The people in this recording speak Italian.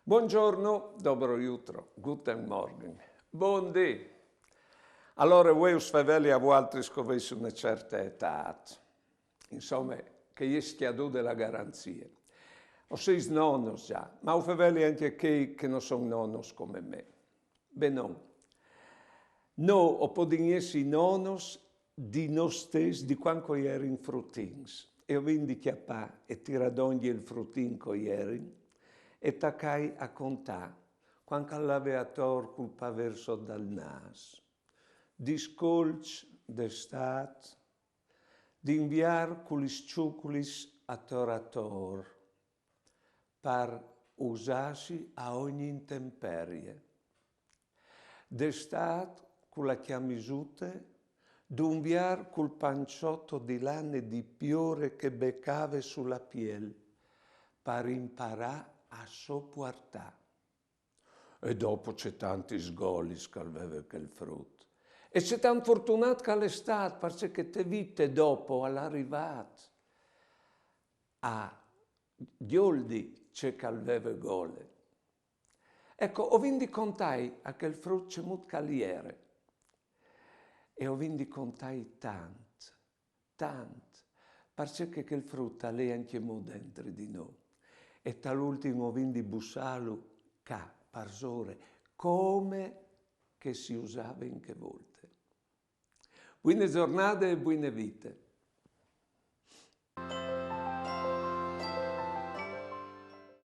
Buongiorno, dobro jutro, guten Morgen, buondì. Allora, voi svegli a volte scovessi una certa età, insomma, che gli schiadu della garanzia. O sei nonnos già, ma ho svegli anche che non sono nonnos come me. Beh, no. No, o podinesi nonnos di noi stessi, di quando eri in fruttins. E ho vindi chiappà e tiradogli il fruttin co ieri, e taccai a contà, quanto l'avveator culpa verso dal nas. Discolci d'estat, d'inviar culis ciuculis a torator, par usarsi a ogni intemperie. D'estat, con la chiamisute, d'unviar col panciotto di lane di piore che beccave sulla piel, per imparare a sopportare. E dopo c'è tanti sgoli che aveva quel frutto. E c'è tan fortunato che l'estate, perché te vite dopo all'arrivato a Gioldi c'è che aveva gole. Ecco, ho vindi contai a quel frutto c'è molto caliere. E ho vindi contai tanto, perché quel frutto è anche dentro di noi. E tal'ultimo vindi bussalo ca, parsore, come che si usava in che volte. Buone giornate e buone vite.